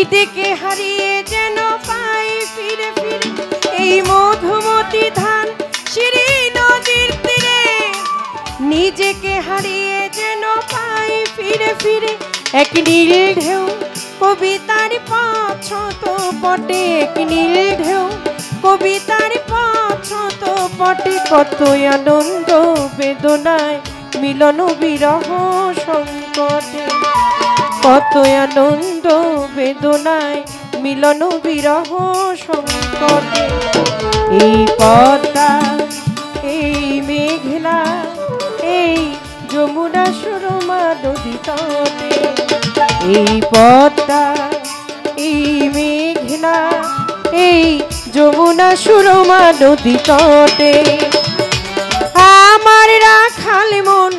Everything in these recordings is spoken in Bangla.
নিদেকে হারিয়ে যেন পাই ফিরে ফিরে এই মধুমতি ধান শিরি নদীর তীরে নিজেকে হারিয়ে যেন পাই ফিরে ফিরে এক নীল ঢেউ কবিতার পছন্দ পটে এক নীল ঢেউ কবিতার পছন্দ পটে কত আনন্দ বেদনায় মিলন বিরহ সংকটে কত আনন্দ বেদনায় মিলন বিরহ সংকটে এই পদ্মা এই মেঘনা এই যমুনা সুরমা নদী তটে এই পদ্মা এই মেঘনা এই যমুনা সুরমা নদী তটে আমার রাখাল মন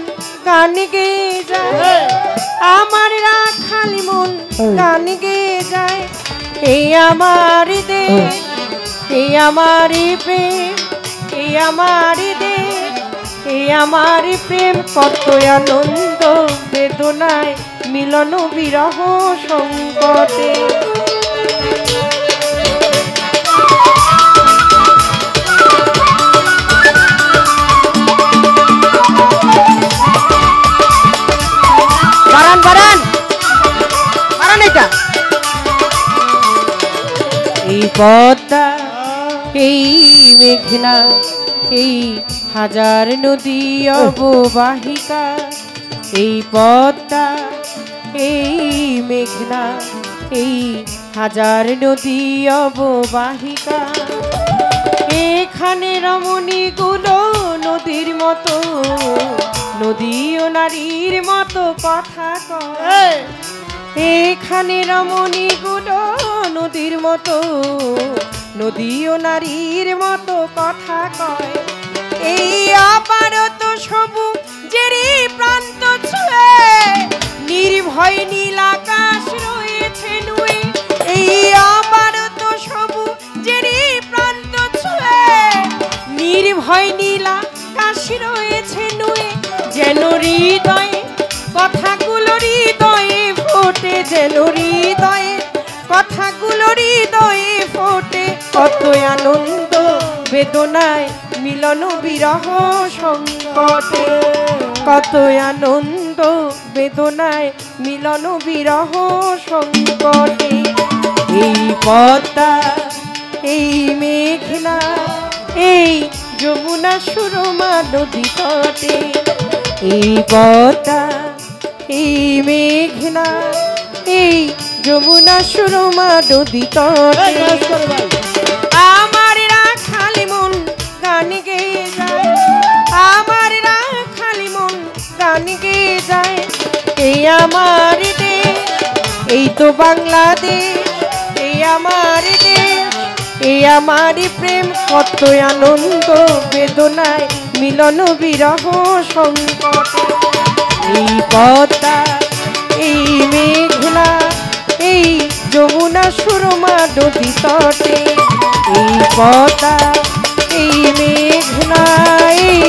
গান গেয়ে যায় আমার রাখাল মন গান গেয়ে যায় এই আমার দেশ এই আমার প্রেম এই আমার দেশ এই আমার প্রেম কত আনন্দ বেদনায় মিলন বিরহ সংকটে বারান বারান বারান এটা এই পদ্মা এই মেঘনা এই হাজার নদী অববাহিকা এই পদ্মা এই মেঘনা এই হাজার নদী অববাহিকা এখানে রমণীগুলো নদীর মতো নদী ও নারীর মতো কথা কয় এখানে রমণীগুলো নদীর মতো নদী ও নারীর মতো কথা কয় এই আপারত সবুজেরই প্রান্ত ছুঁয়ে নির্ভয় নীল আকাশ রয়েছে নুয়ে এই আপারত সবুজেরই প্রান্ত ছুঁয়ে নির্ভয় নীল আকাশ রয়েছে নুয়ে যেন হৃদয়ে কথাগুলো হৃদয়ে ফোটে যেন হৃদয়ে কথাগুলো হৃদয়ে ফোটে কত আনন্দ বেদনায় মিলন বিরহ সংকটে কত আনন্দ বেদনায় মিলন বিরহ সংকটে এই পদ্মা এই মেঘনা এই যমুনা সুরমা নদী তটে এই পদ্মা এই মেঘনা এই যমুনা সুরমা নদী তটে আমার রাখাল মন গান গেয়ে যায় আমার রাখাল মন গান গেয়ে যায় এই আমার দেশ এই তো বাংলাদেশ এই আমার দেশ এই আমার প্রেম কত আনন্দ বেদনায় মিলন বিরহ সংকটে এই পদ্মা এই মেঘনা এই যমুনা সুরমা নদী তটে এই পদ্মা এই মেঘনা এই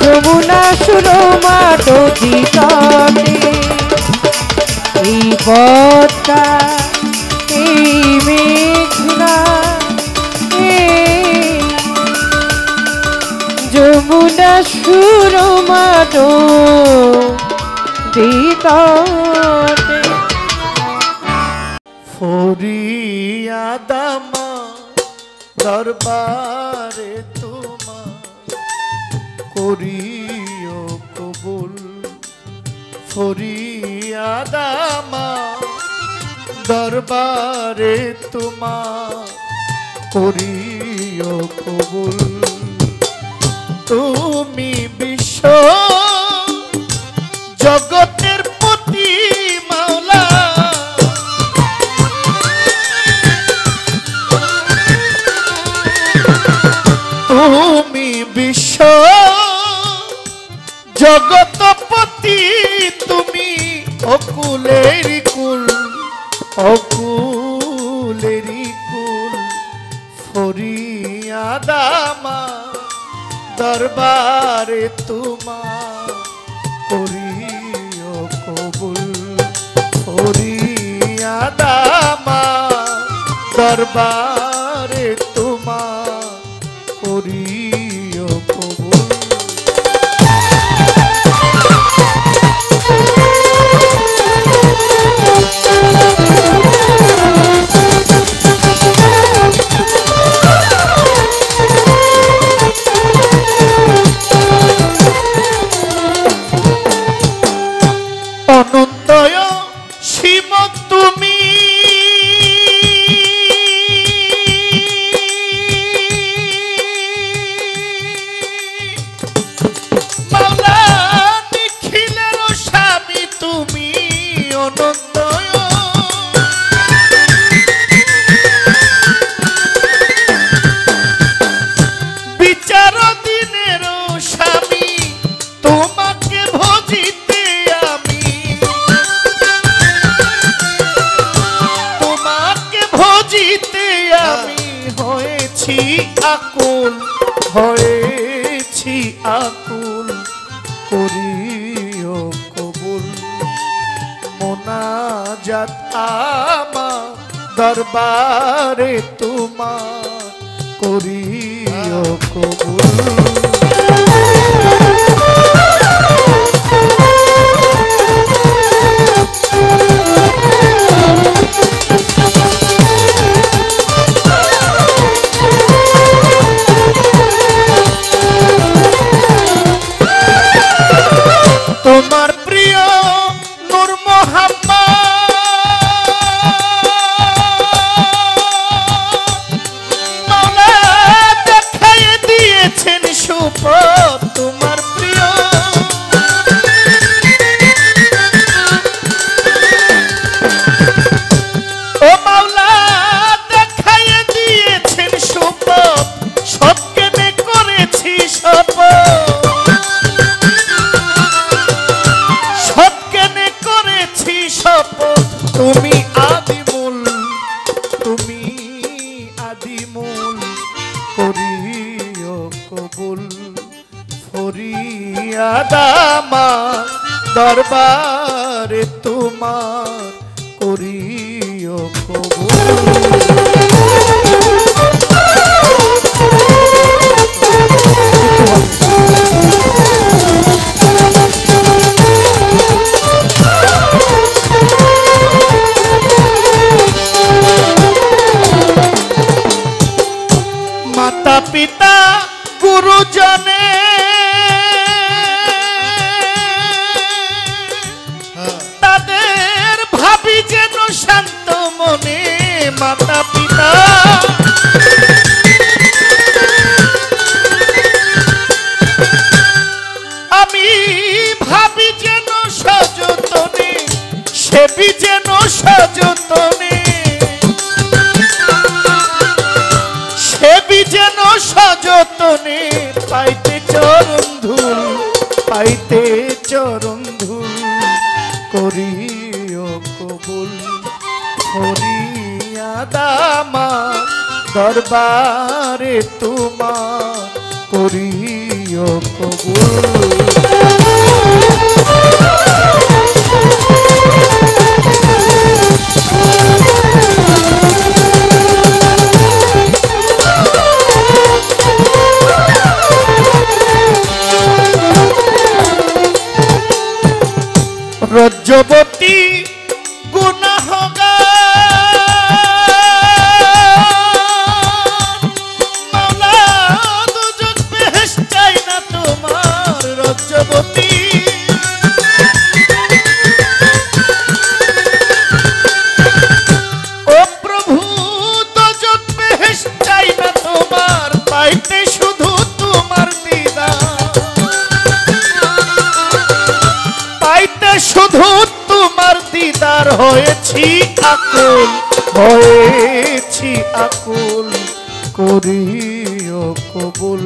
যমুনা সুরমা নদী তটে এই পদ্মা এই মেঘনা এই যমুনা সুরমা নদী তটে ফরিয়াদামা দরবারে তোমার করিও কবুল ফরিয়াদামা দরবারে তোমার করিও কবুল তুমি বিশ্ব জগতের পতি মাওলা তুমি বিশ্ব জগতপতি তুমি অকুলের কুল অকুলের কুল ফরিয়াদামা দরবারে তোমার করিও কবুল ফরিয়াদামা দরবারে তোমার করিও কবুল। অনন্তয় সীম তুমি মাওলা নিখিলের স্বামী তুমি অনন্তয় বিচার দিনের স্বামী তোমাকে ভজিতে আমি তোমাকে ভজিতে আমি হয়েছি আকুল হয়েছি আকুল করিও কবুল। মোনাজাত আমার দরবারে তোমার করিও কবুল। তোমার প্রিয় নূর মোহাম্মদ মাওলা দেখায় দিয়েছেন সুপথ। তোমার প্রিয় ও মাওলা দেখায় দিয়েছেন সুপথ। সৎকেনে করেছি শপথ তুমি আদিমূল তুমি আদিমূল করিও কবুল। ফরিয়াদ আমার দরবারে তোমার করিও কবুল। মাতা পিতা গুরুজনে তাদের ভাবি যেন শান্ত মনে। মাতা পিতা আমি ভাবি যেন সযতনে সেবি যেন সযতনে সেবি যেন সযতনে পাইতে চরণ ধুল পাইতে চরণ ধুল করিও কবুল। ফরিয়াদ আমার দরবারে তোমার করিও কবুল। রজ্জবতী গুনাহগার মাওলা দুজক বেহেশত চাই না তোমার। রজ্জবতী ও প্রভু দুজক বেহেশত চাই না তোমার। পাইতে শুধু তোমার দিদার পাইতে শুধু তোমার দিদার হয়েছি আকুল হয়েছি আকুল করিও কবুল।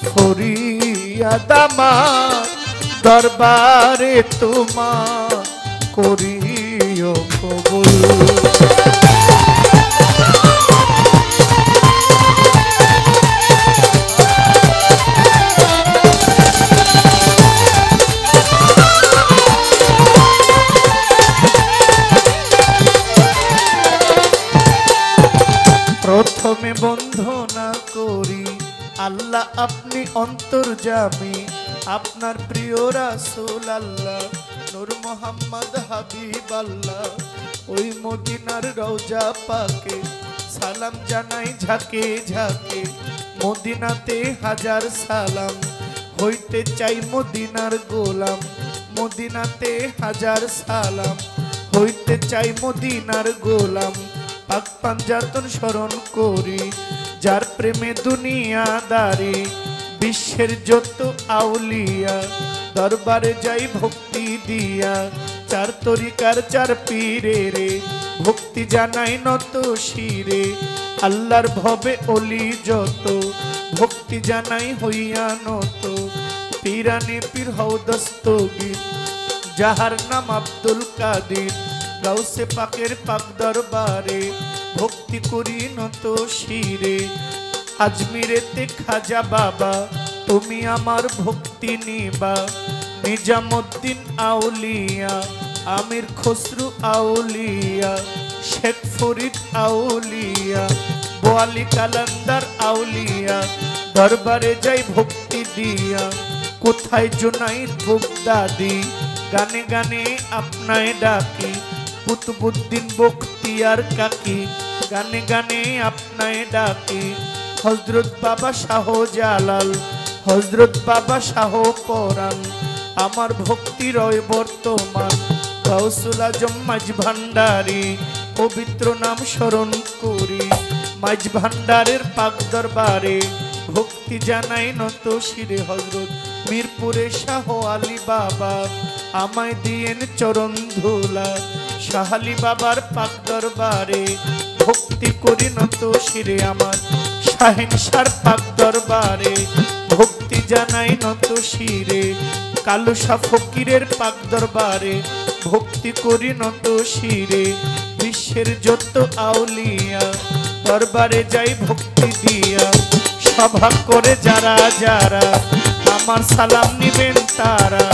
ফরিয়াদ আমার দরবারে তোমার করিও কবুল। প্রথমে বন্ধনা করি আল্লাহ আপনি অন্তর্যামী, আপনার প্রিয় রাসূল আল্লাহ নূর মোহাম্মদ হাবিব আল্লাহ, ওই মদিনার রওজা পাকে সালাম জানাই ঝাঁকে ঝাঁকে। মদিনাতে হাজার সালাম, হইতে চাই মদিনার গোলাম। মদিনাতে হাজার সালাম, হইতে চাই মদিনার গোলাম। পাক পাঞ্জাতন স্মরণ করি, যার প্রেমে দুনিয়াদারি। বিশ্বের যত আউলিয়া দরবারে যাই ভক্তি দিয়া। চার তরিকার চার পীরে রে, ভক্তি জানাই নত শিরে। আল্লাহর ভবে অলি যত, ভক্তি জানাই হইয়া নত। পীরানে পীর হও দস্তগীর, যাহার নাম আব্দুল কাদির। গাউসে পাকের পাক দরবারে, ভক্তি করি নত শিরে। আজমিরেতে খাজা বাবা, তুমি আমার ভক্তি নিবা। নিজামুদ্দিন আউলিয়া, আমির খসরু আউলিয়া, শেখ ফরিদ আউলিয়া, বোয়ালি কালান্দার আউলিয়া। দরবারে যাই ভক্তি দিয়া, কোথায় জুনাইদ বুগদাদি। গানে গানে আপনায় ডাকি, কুতুবুদ্দিন বখতিয়ার কাকি। গানে গানে আপনায় ডাকি, হযরত বাবা শাহ জালাল, হযরত বাবা শাহ পরাণ। আমার ভক্তি রয় বর্তমান, গাউসুল আজম মাঝ ভান্ডারী। পবিত্র নাম স্মরণ করি, মাঝ ভান্ডারের পাক দরবারে। ভক্তি জানাই নত শিরে, হযরত মিরপুরে শাহ আলী বাবা। আমায় দিয়েন চরণ ধুলা, শাহ আলী বাবার পাক দরবারে। ভক্তি করি নত শিরে, আমার শাহেনশার পাক দরবারে। ভক্তি জানাই নত শিরে, কালু শাহ ফকিরের পাক দরবারে। ভক্তি করি নত শিরে, বিশ্বের যত আউলিয়া দরবারে যাই ভক্তি দিয়া। সভা করে যারা যারা, আমার সালাম নিবেন তারা।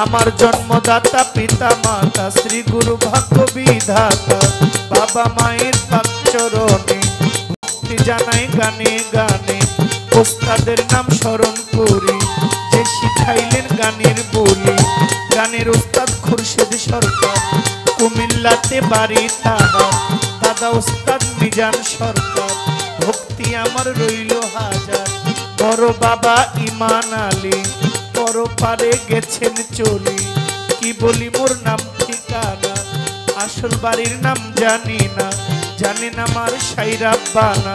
আমার জন্মদাতা পিতা মাতা, শ্রী গুরু ভাগ্য বিধাতা। বাবা মায়ের পাক চরণে, ভক্তি জানাই গানে গানে। ওস্তাদের নাম স্মরণ করি, যে শিখাইলেন গানের বলি। গানের ওস্তাদ খুরশেদ সরকার, কুমিল্লাতে বাড়ি তাহার। দাদা ওস্তাদ মিজান সরকার, ভক্তি আমার রইল হাজার। বড় বাবা ইমান আলী, পরপারে গেছেন চলি। কি বলি মোর নাম ঠিকানা, আসল বাড়ির নাম জানি না। জানেন আমার সাইরাব্বানা,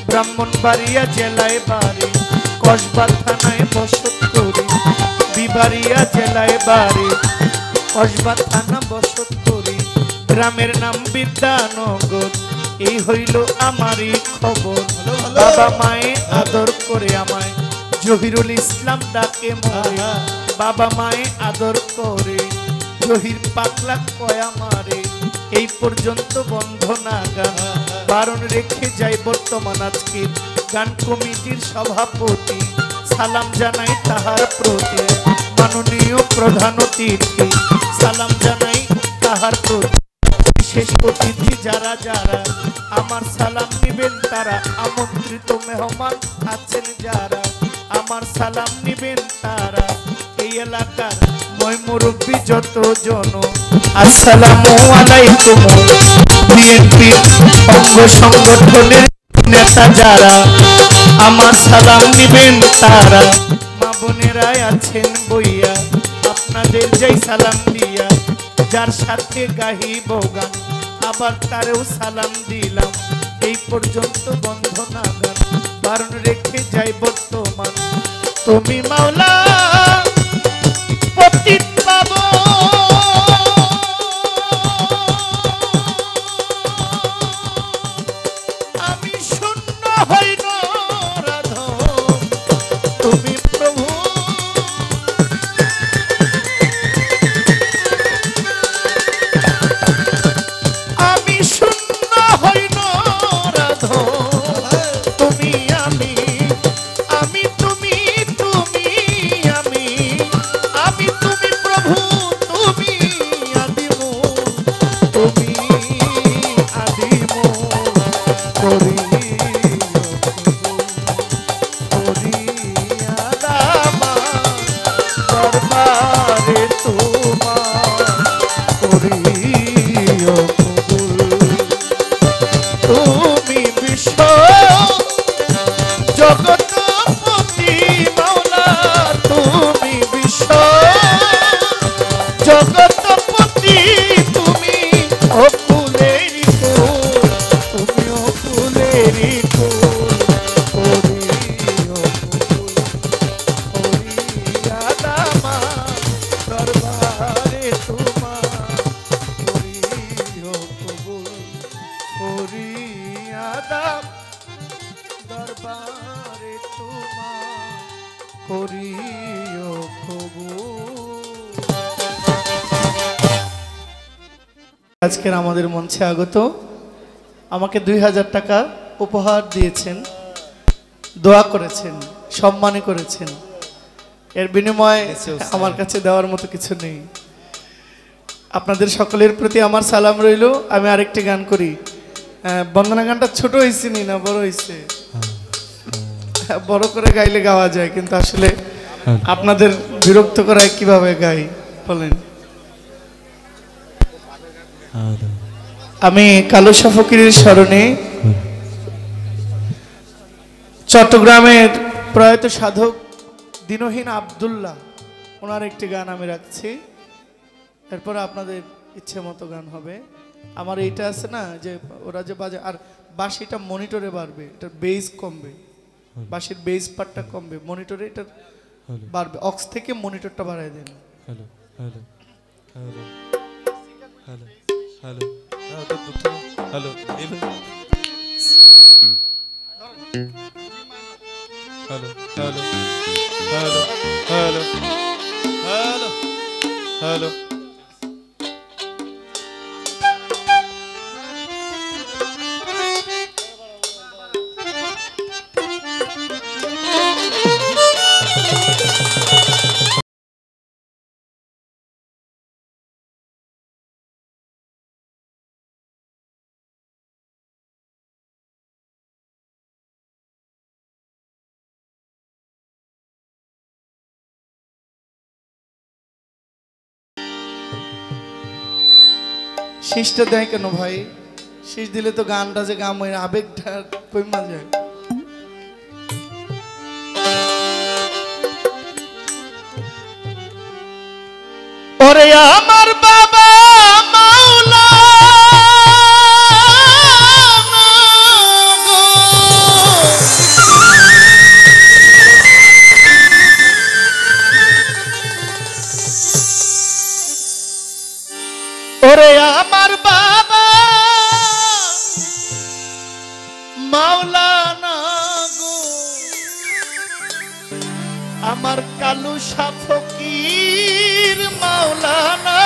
ব্রাহ্মণবাড়িয়া জেলায় বাড়ি। কসবা থানায় বসত করি, বিবাড়িয়া জেলায় বাড়ি। কসবা থানা বসত করি, গ্রামের নাম বিদ্যানগর। এই হইল আমারই খবর। বাবা মায়ে আদর করে আমায় জহিরুল ইসলাম ডাকে মরে। বাবা মায়ে আদর করে জহির পাগলা কয়া মারে। এই পর্যন্ত বন্ধনা গান, বারণ রেখে যাই বর্তমান আজকের গান কমিটির সভাপতি। সালাম জানাই তাহার প্রতি, মাননীয় প্রধান অতিথি। সালাম জানাই তাহার প্রতি, বিশেষ অতিথি যারা যারা। আমার সালাম নিবেন তারা, আমন্ত্রিত মেহমান আছেন যারা। আমার সালাম নিবেন তারা, এই এলাকার মই মুরব্বী যত জন। আসসালামু আলাইকুম। বিএনপি অঙ্গ সংগঠনের নেতা যারা, আমার সালাম নিবেন তারা। মা বোনেরা আছেন বইয়া, আপনাদের যাই সালাম দিয়া। যার সাথে গাহিব গান, আবার তারেও সালাম দিলাম। এই পর্যন্ত বন্ধনা গান, বারণ রেখে যাই বর্তমান। তুমি মাওলা পতিত পাবো, আমি শূন্য হইল রাধো। তুমি প্রভু আমি শূন্য হইল রাধো। তুমি আমি, আমি তুমি, তুমি আমি। দরবারে তোমার করিও কবুল। তুমি বিশ্ব জগৎপতি মাওলা, তুমি বিশ্ব জগৎপতি, তুমি অকুলের ফুল, তুমি অকুলের ফুল, করিও কবুল, করিয়া দামা দরবারে তোমার করিও কবুল, করিয়া দাম দরবারে তোমার করিও কবুল। আজকের আমাদের মঞ্চে আগত আমাকে 2000 টাকা উপহার দিয়েছেন, দোয়া করেছেন, সম্মানী করেছেন। এর বিনিময়ে আমার কাছে দেওয়ার মতো কিছু নেই। আপনাদের সকলের প্রতি আমার সালাম রইল। আমি আরেকটি গান করি। বন্দনা গানটা ছোট হয়েছে নি না বড় হয়েছে? বড় করে গাইলে গাওয়া যায়, কিন্তু আসলে আপনাদের বিরক্ত করায় কিভাবে গাই বলেন? আমি কালুশা ফকিরের স্মরণে চট্টগ্রামের প্রয়াত সাধক দিনহীন আব্দুল্লাহ ওনার একটি গান আমি রাখছি। এরপর আপনাদের ইচ্ছে মতো গান হবে। আমার এইটা আছে না যে ওরা যে বাজে, আর বাঁশিটা মনিটরে বাড়বে, এটার বেস কমবে, বাঁশির বেস পার্টটা কমবে, মনিটরে এটা বাড়বে। অক্স থেকে মনিটরটা বাড়ায় দেন। Hello hello hello hello hello hello hello hello hello hello hello hello hello. শেষটা দেয় কেন ভাই? শেষ দিলে তো গানটা যে গাম হয়, আবেগটা কইমা যায়। ওরে আমার বাবা মাওলানা গো, ওরে আমার বাবা মাওলানা গো, আমার কালুশা ফকির মাওলানা।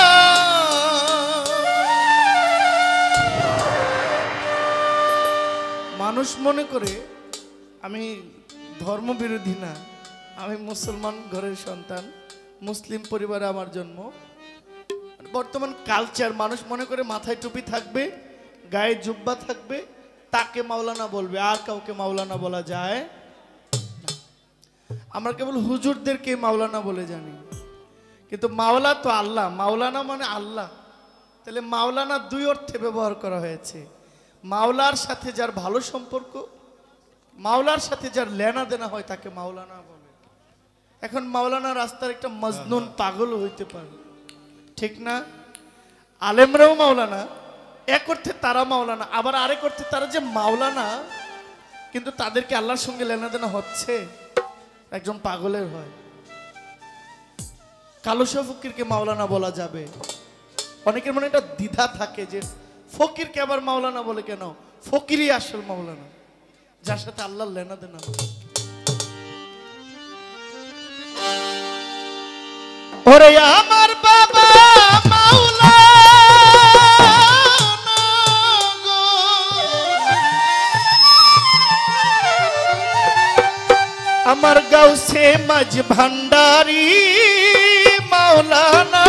মানুষ মনে করে আমি ধর্মবিরোধী না, আমি মুসলমান ঘরের সন্তান, মুসলিম পরিবারে আমার জন্ম। বর্তমান কালচার, মানুষ মনে করে মাথায় টুপি থাকবে, গায়ে জুব্বা থাকবে, তাকে মাওলানা বলবে, আর কাউকে মাওলানা বলা যায় না। আমরা কেবল হুজুরদেরকে মাওলানা বলে জানি, কিন্তু মাওলা তো আল্লাহ। মাওলানা মানে আল্লাহ। তাহলে মাওলানা দুই অর্থে ব্যবহার করা হয়েছে। মাওলার সাথে যার ভালো সম্পর্ক, মাওলার সাথে যার লেনা দেনা হয়, তাকে মাওলানা বলে। এখন মাওলানা রাস্তার একটা মজনুন পাগল হইতে পারে, ঠিক না? আলেমরাও মাওলানা, এক অর্থে তারা মাওলানা, আবার আরেক অর্থে তারা যে মাওলানা, কিন্তু তাদেরকে আল্লাহর সঙ্গে লেনাদেনা হচ্ছে, একজন পাগলের হয়। কালুশা ফকিরকে মাওলানা বলা যাবে। অনেকের মনে একটা দ্বিধা থাকে যে ফকিরকে আবার মাওলানা বলে কেন? ফকিরই আসল মাওলানা, যার সাথে আল্লাহর লেনাদেনা হয়। ওরে আমার বাবা মাওলানা গো, আমার গাউসে মাঝ ভান্ডারি মাওলানা।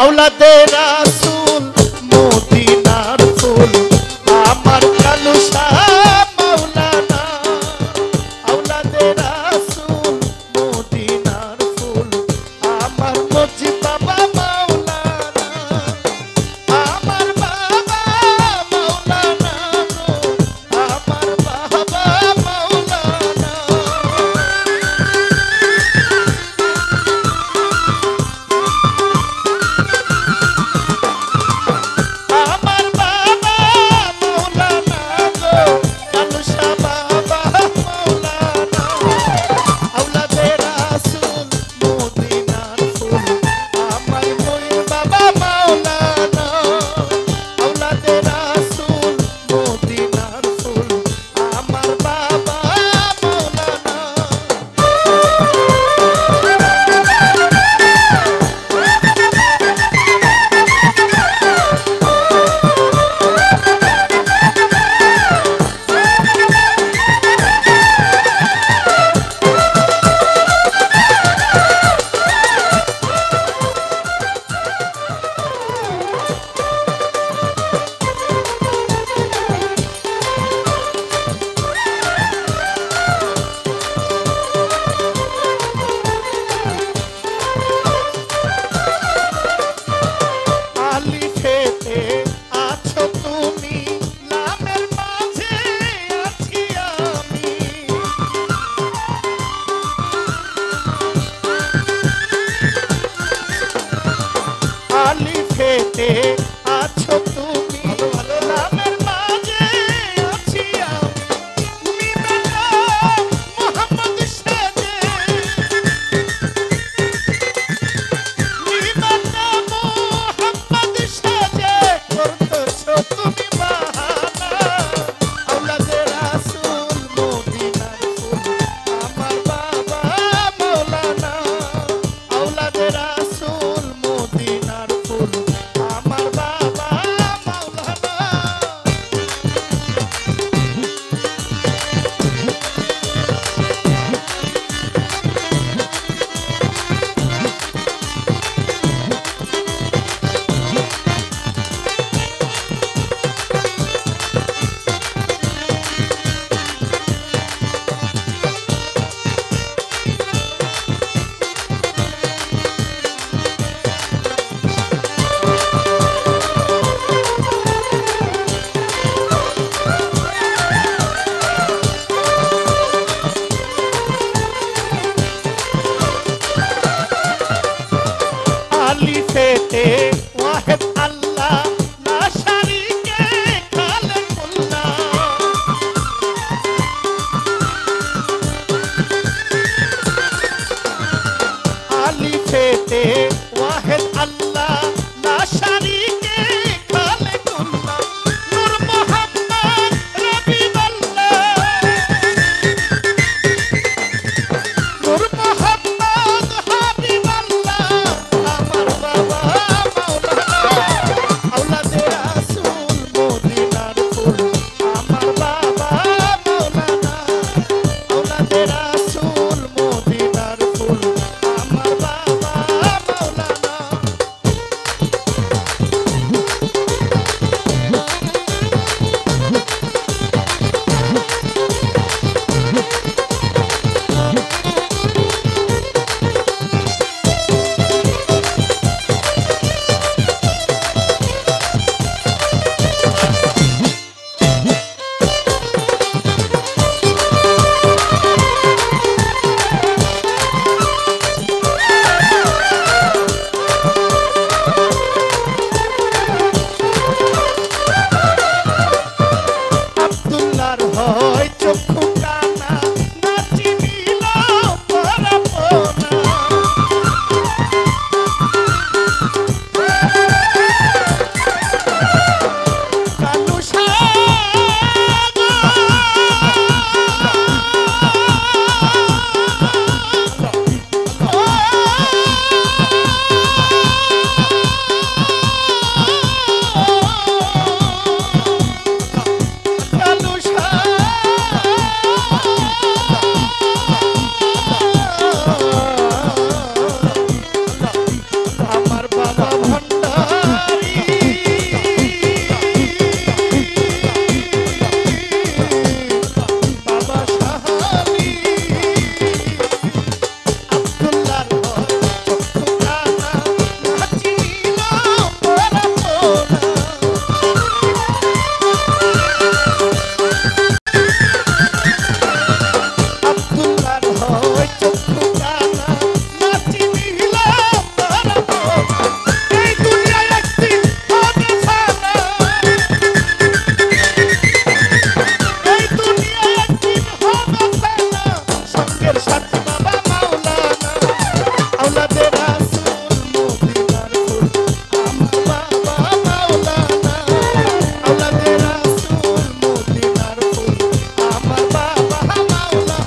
আওলাদে রাসূল মদিনার ফুল, আমার কালুশা মাওলানা। ওই চক্ষু কানা না চিনিলে তারা বোঝা এই দুনিয়ায় একদিন হবে ছানা এই দুনিয়ায় একদিন হবে ছানা সঙ্গের সাথী বাবা মাওলানা আওলাদে রাসূল মদিনার ফুল আমার বাবা মাওলানা আওলাদে রাসূল মদিনার ফুল আমার বাবা মাওলানা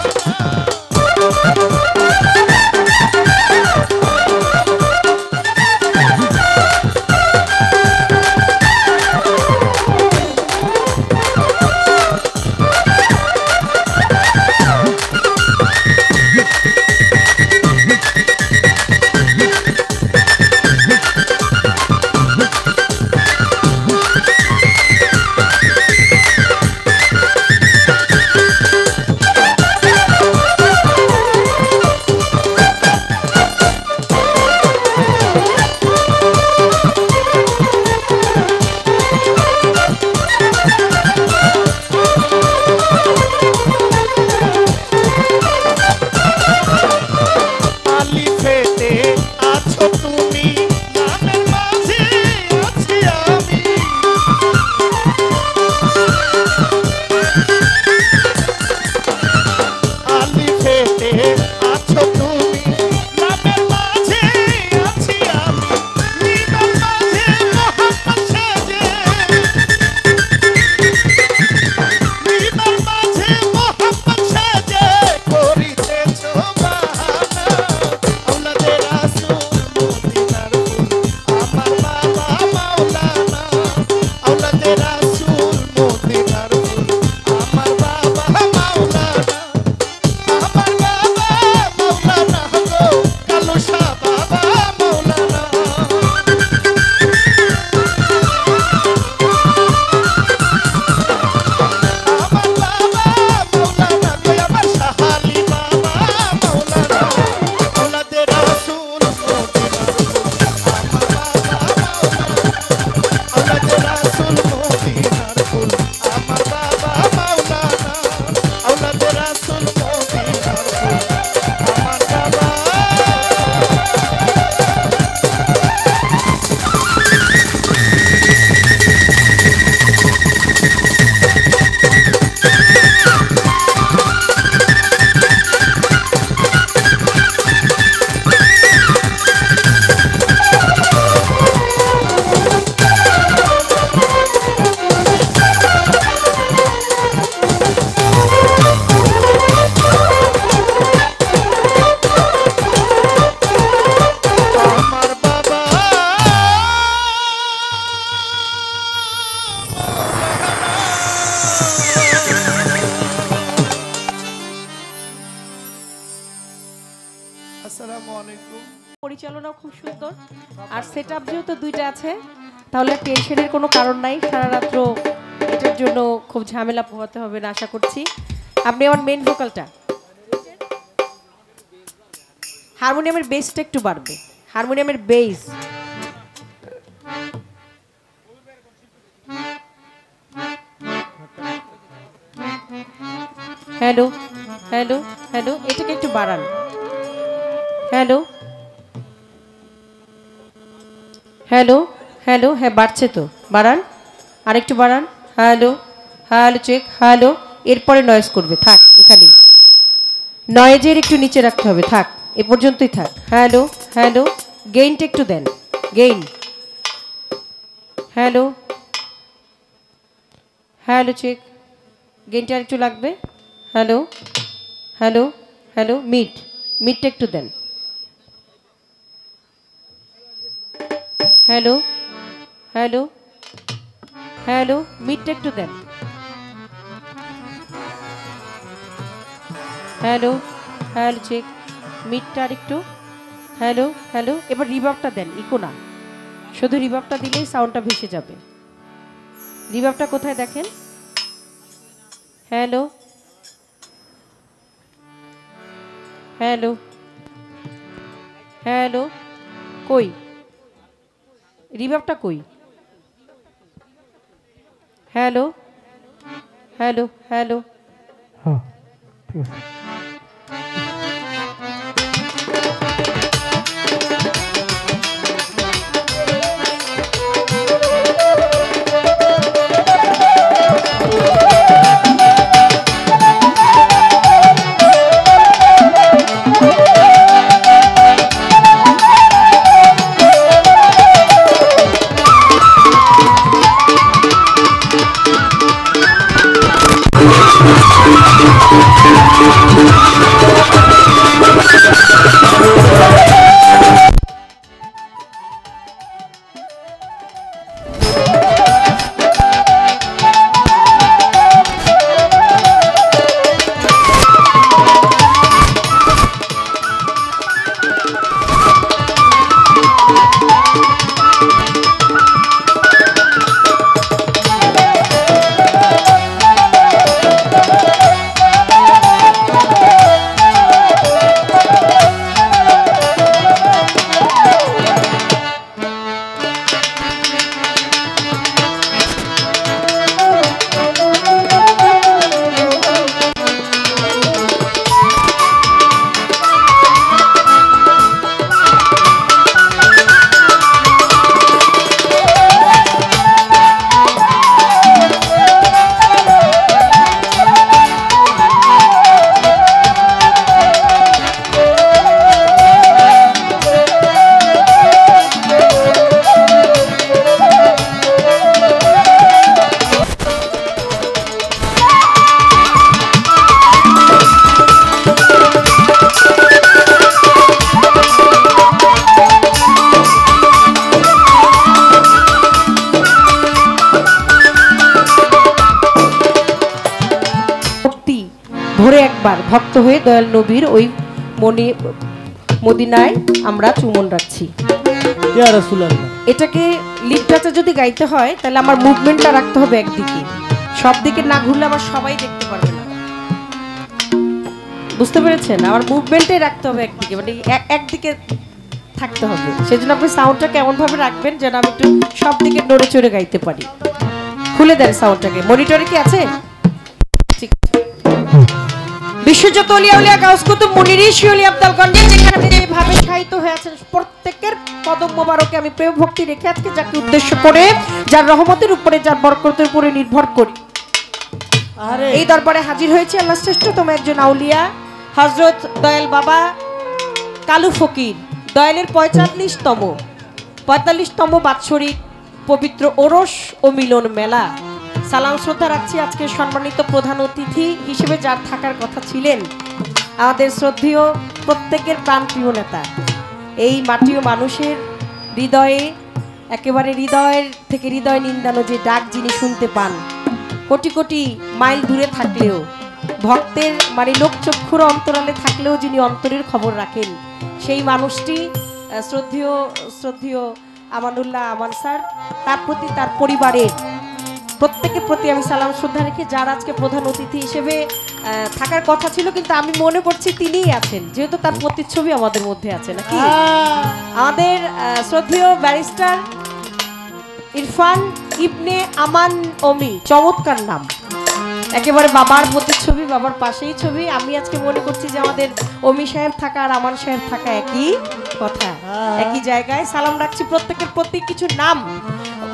আলি ফেটে আছো তুমি নামের মাঝে আছি আমি আলি ফেটে আছো তুমি নামের মাঝে আছি আমি নিমের মাঝে মোহাম্মদ সেজে নিমের মাঝে মোহাম্মদ সেজে করিতেছো বাহানা আওলাদে রাসূল মদিনার ফুল আমার বাবা মাওলানা আওলাদে রাসূল মদিনার ফুল আমার বাবা মাওলানা আমার বাবা মাওলানা গো কালো শাহ বাবা মাওলানা আমার বাবা মাওলানা কই আমার শাহালি বাবা মাওলানা আওলাদে রাসূল মদিনার ফুল আমার বাবা মাওলানা আওলাদে রাসূল মদিনার ফুল আমার বাবা মাওলানা আওলাদে রাসূল মদিনার ফুল আমার বাবা আমার বাবা আসসালামু আলাইকুম পরিচালনাও খুব সুন্দর আর সেটআপ যেহেতু দুইটা আছে তাহলে টেনশনের কোনো কারণ নাই সারা রাত্র এটার জন্য খুব ঝামেলা পোহাতে হবে না আশা করছি আপনি আমার মেন ভোকালটা হারমোনিয়ামের বেসটা একটু বাড়বে হারমোনিয়ামের বেস হ্যালো হ্যালো হ্যালো এটাকে একটু বাড়ান হ্যালো হ্যালো হ্যালো হ্যাঁ বাড়ছে তো বাড়ান আরেকটু বাড়ান হ্যালো হ্যালো চেক হ্যালো এরপরে নয়েজ করবে থাক এখানেই নয়েজের একটু নিচে রাখতে হবে থাক এ পর্যন্তই থাক হ্যালো হ্যালো গেইনটা একটু দেন গেইন হ্যালো হ্যালো চেক গেইনটা একটু লাগবে হ্যালো হ্যালো হ্যালো মিটটা একটু দেন হ্যালো হ্যালো হ্যালো মিটটা একটু দেন হ্যালো হ্যালো চেক মিটটা আর একটু হ্যালো হ্যালো এবার রিভার্বটা দেন ইকো না শুধু রিভার্বটা দিলেই সাউন্ডটা ভেসে যাবে রিভার্বটা কোথায় দেখেন হ্যালো হ্যালো হ্যালো কই রিভার্বটা কই হ্যালো হ্যালো হ্যালো হ্যাঁ ঠিক আছে একবার ভক্ত হয়ে দয়াল নবীর ওই মদিনায় আমরা চুমন রাখছি। ইয়া রাসূলুল্লাহ। এটাকে লিপটাতে যদি গাইতে হয় তাহলে আমার মুভমেন্টটা রাখতে হবে একদিকে, সব দিকে না ঘুরলে আমার সবাই দেখতে পারবে না, বুঝতে পেরেছেন? আমার মুভমেন্টটাই রাখতে হবে একদিকে, মানে একদিকে থাকতে হবে। সেজন্য আপনি সাউন্ডটা কেমন ভাবে রাখবেন যেন আমি একটু সব দিকে নড়ে চড়ে গাইতে পারি। খুলে দেন সাউন্ডটাকে। মনিটরে কি আছে? ঠিক আছে। বিশ্বজাত ওলিয়া উলিয়া গাউস কুতুব মুনির শিওলি আব্দালগঞ্জে যেখানে যেভাবে সাহিত্য হয়ে আছেন প্রত্যেকের কদম মোবারকে আমি প্রেম ভক্তি রেখে আজকে যাকে উদ্দেশ্য করে, যার রহমতের উপরে, যার বরকতের উপরে নির্ভর করি, এই দরবারে হাজির হয়েছে আল্লাহ শ্রেষ্ঠতম একজন আউলিয়া হযরত দয়াল বাবা কালু ফকির। দয়ালের 45তম বাৎসরিক পবিত্র ওরস ও মিলন মেলা। সালাম শ্রদ্ধা রাখছি আজকে সম্মানিত প্রধান অতিথি হিসেবে যার থাকার কথা ছিলেন, আমাদের শ্রদ্ধেয় প্রত্যেকের প্রাণপ্রিয় নেতা, এই মাটিও মানুষের হৃদয়ে একেবারে হৃদয়ের থেকে হৃদয় নিন্দানো যে ডাক যিনি শুনতে পান, কোটি কোটি মাইল দূরে থাকলেও, ভক্তের মানে লোকচক্ষুর অন্তরালে থাকলেও যিনি অন্তরের খবর রাখেন, সেই মানুষটি শ্রদ্ধেয় আমানুল্লাহ আমান স্যার, তার প্রতি, তার পরিবারের প্রত্যেকের প্রতি আমি সালাম শ্রদ্ধা রেখে, যার আজকে প্রধান অতিথি হিসেবে থাকার কথা ছিল কিন্তু আমি মনে করছি তিনিই আছেন, যেহেতু তার প্রতিচ্ছবি আমাদের মধ্যে আছে নাকি। আমাদের শ্রদ্ধেয় ব্যারিস্টার ইরফান ইবনে আমান অমি, চমৎকার নাম, একেবারে বাবার প্রতিচ্ছবি, বাবার পাশেই ছবি। আমি আজকে মনে করছি যে আমাদের অমি সাহেব থাকা আর আমান সাহেব থাকা একই কথা, একই জায়গায়। সালাম রাখছি প্রত্যেকের প্রতি। কিছু নাম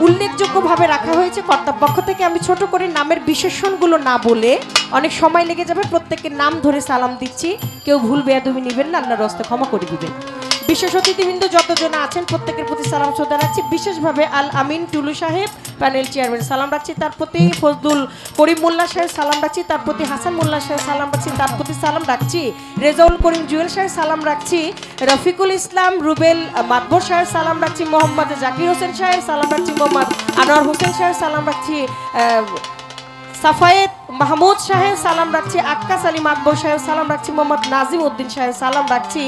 উল্লেখযোগ্যভাবে রাখা হয়েছে কর্তার পক্ষ থেকে, আমি ছোট করে নামের বিশেষণগুলো না বলে অনেক সময় লেগে যাবে, প্রত্যেকের নাম ধরে সালাম দিচ্ছি, কেউ ভুল বেয়াদবি নেবেন না, আল্লাহর রাস্তায় ক্ষমা করে দিবেন। বিশেষ অতিথিবৃন্দ যতজন আছেন প্রত্যেকের প্রতি সালাম শ্রদ্ধা রাখছি। বিশেষভাবে আল আমিন টুলু সাহেব প্যানেল চেয়ারম্যান, সালাম রাখছি তার প্রতি। ফজলুল করিম মোল্লা সাহেব, সালাম রাখছি তার প্রতি। হাসান মোল্লা সাহেব, সালাম রাখছি তার প্রতি, সালাম রাখছি। রেজাউল করিম জুয়েল সাহেব, সালাম রাখছি। রফিকুল ইসলাম রুবেল মাতবর সাহেব, সালাম রাখছি। মোহাম্মদ জাকির হোসেন সাহেব, সালাম রাখছি। মোহাম্মদ আনোয়ার হোসেন সাহেব, সালাম রাখছি। সাফায়েত মাহমুদ সাহেব, সালাম রাখছি। আক্কাস আলী মাতবর সাহেব, সালাম রাখছি। মোহাম্মদ নাজিম উদ্দিন সাহেব, সালাম রাখছি।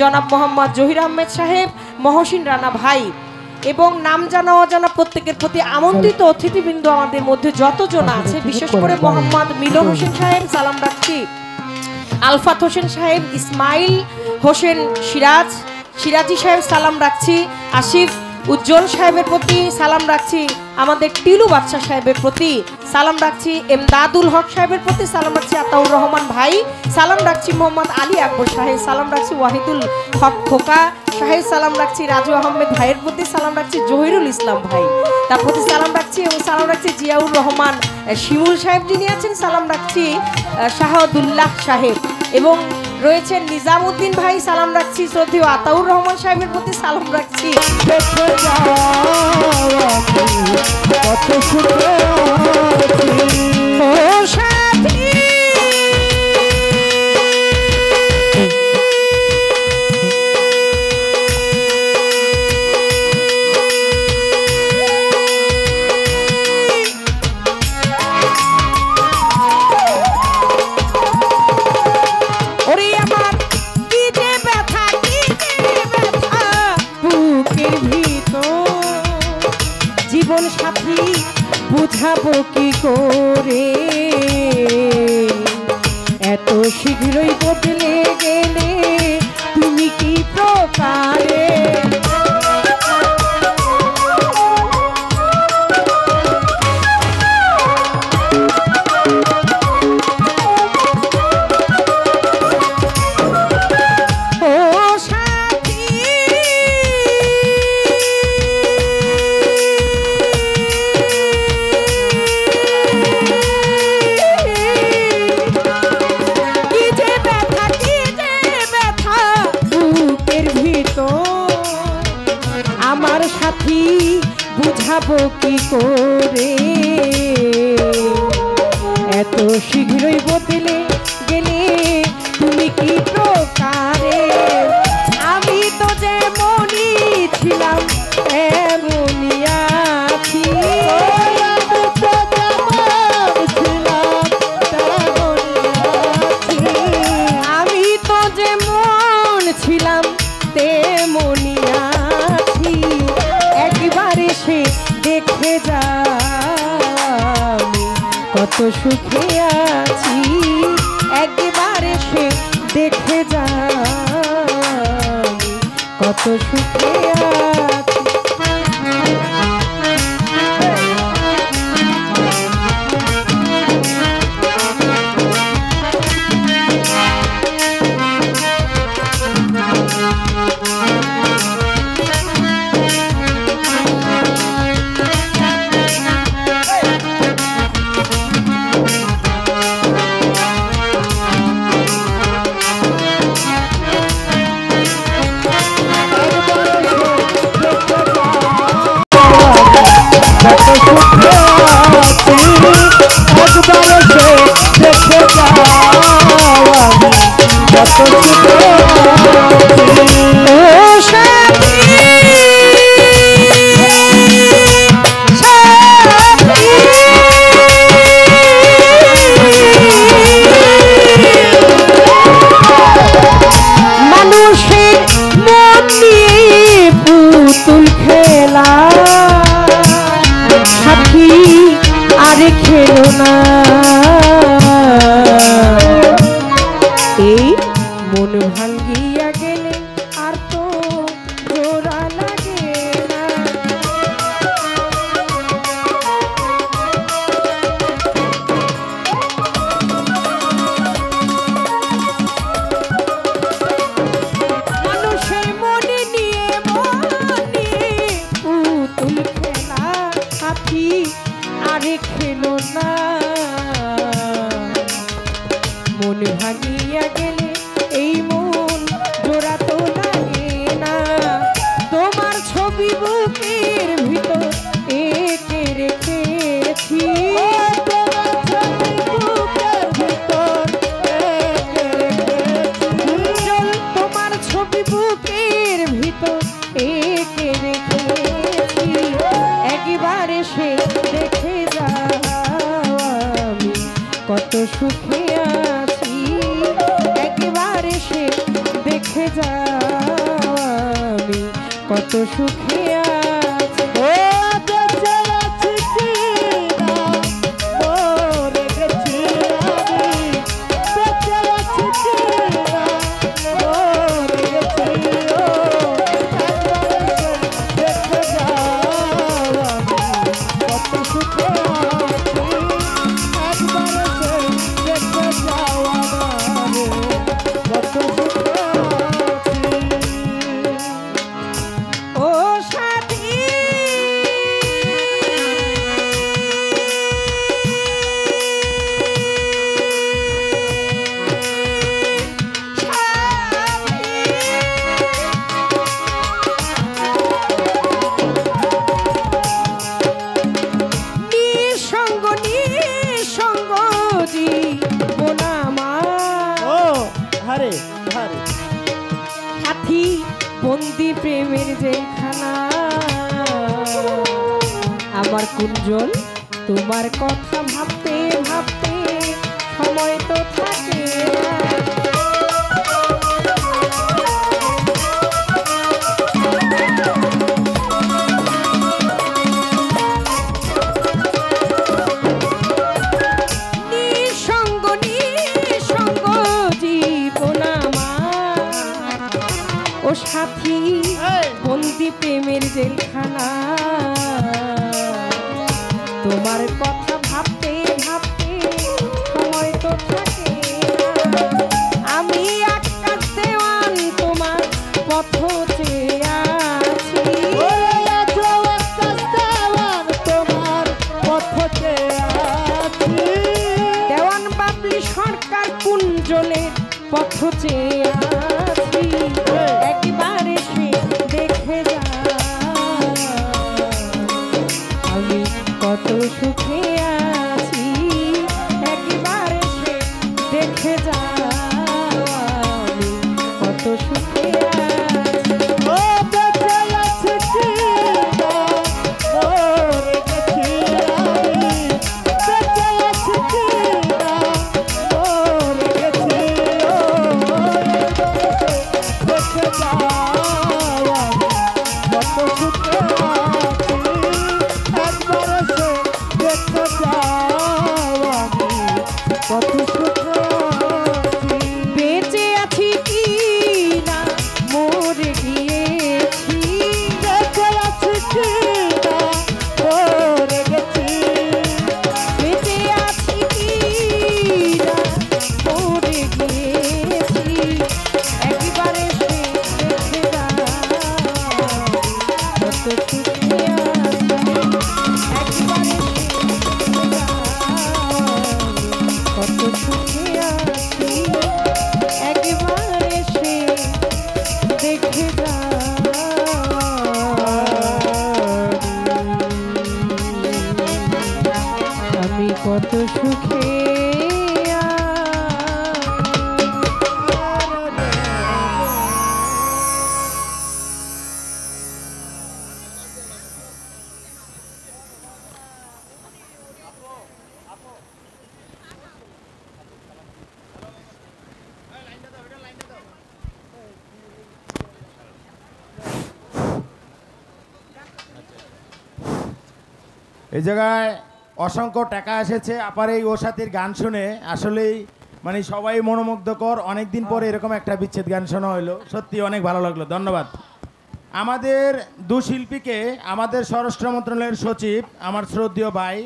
জনাব মোহাম্মদ জহির আহমেদ সাহেব, মহসিন রানা ভাই এবং নাম জানা অজানা প্রত্যেকের প্রতি আমন্ত্রিত অতিথিবৃন্দ আমাদের মধ্যে যতজন আছে, বিশেষ করে মোহাম্মদ মিলন হোসেন সাহেব, সালাম রাখছি। আলফাত হোসেন সাহেব, ইসমাইল হোসেন সিরাজি সাহেব, সালাম রাখছি। আসিফ উজ্জ্বল সাহেবের প্রতি সালাম রাখছি। আমাদের টিলু বাদশা সাহেবের প্রতি সালাম রাখছি। এমদাদুল হক সাহেবের প্রতি সালাম রাখছি। আতাউর রহমান ভাই, সালাম রাখছি। মোহাম্মদ আলী আকবর সাহেব, সালাম রাখছি। ওয়াহিদুল হক খোকা সাহেব, সালাম রাখছি। রাজু আহমেদ ভাইয়ের প্রতি সালাম রাখছি। জহিরুল ইসলাম ভাই, তার প্রতি সালাম রাখছি এবং সালাম রাখছি জিয়াউর রহমান শিমুল সাহেব যিনি আছেন, সালাম রাখছি। শাহাদুল্লাহ সাহেব এবং রয়েছেন নিজামউদ্দিন ভাই, সালাম রাখছি। শ্রদ্ধেয় আতাউর রহমান সাহেবের প্রতি সালাম রাখছি। জীবন সাথী বুঝাবো কি করে, এত শীঘ্রই বদলে গেলে তুমি কি প্রকারে। আমার সাথী বুঝাবো কি করে, এত শীঘ্রই বদলে গেলে তুমি কি প্রকারে। আমি তো যেমনই ছিলাম এমনই আছি, আমি তো যেমন ছিলাম তেমনই আছি। সুখে আছি একবার সে দেখে যা কত সুখে আছি। খেলো না এই মন ভাঙ্গিয়া গেলে আর তো জোড়া লাগে না। মানুষের মনে নিয়ে পুতুল খেলা সাথী আরে খেলো না মন ভাঙিয়া গেলে এই মন জোড়া তো লাগে না। তোমার ছবি বুকের ভিতর এঁকে রেখেছি তোমার ছবি বুকের ভিতর এঁকে রেখেছি একবারে সে দেখে আমি কত সুখে আছি একবারে সে দেখে যাও আমি কত সুখে আছি। সাথী বন্দি প্রেমের জেলখানা আমার কুঞ্জল তোমার কথা ভাবতে ভাবতে সময় তো থাকে ও সাথী বন্দি প্রেমের জেলখানা তোমার কথা ভাবতে ভাবতে সময় তো থাকে না আমি আকাশ দেওয়ান তোমার পথ চেয়ে আছি দেওয়ান বাবলি সরকার কুঞ্জলের পথ চেয়ে আছি একবারে সে দেখে যা আমি কত সুখে আছি একবারে সে দেখে যা আমি কত সুখে আছি এই জায়গায় অসংখ্য টাকা এসেছে আপার এই ও সাথীর গান শুনে আসলেই মানে সবাই মনোমুগ্ধকর। অনেকদিন পরে এরকম একটা বিচ্ছেদ গান শোনা হলো, সত্যি অনেক ভালো লাগলো, ধন্যবাদ। আমাদের দু শিল্পীকে আমাদের স্বরাষ্ট্র মন্ত্রণালয়ের সচিব আমার শ্রদ্ধেয় ভাই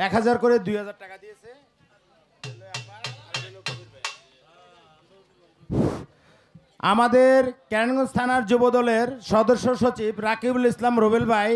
1000 করে 2000 টাকা দিয়েছে। আমাদের কেরানীগঞ্জ থানার যুবদলের সদস্য সচিব রাকিবুল ইসলাম রুবেল ভাই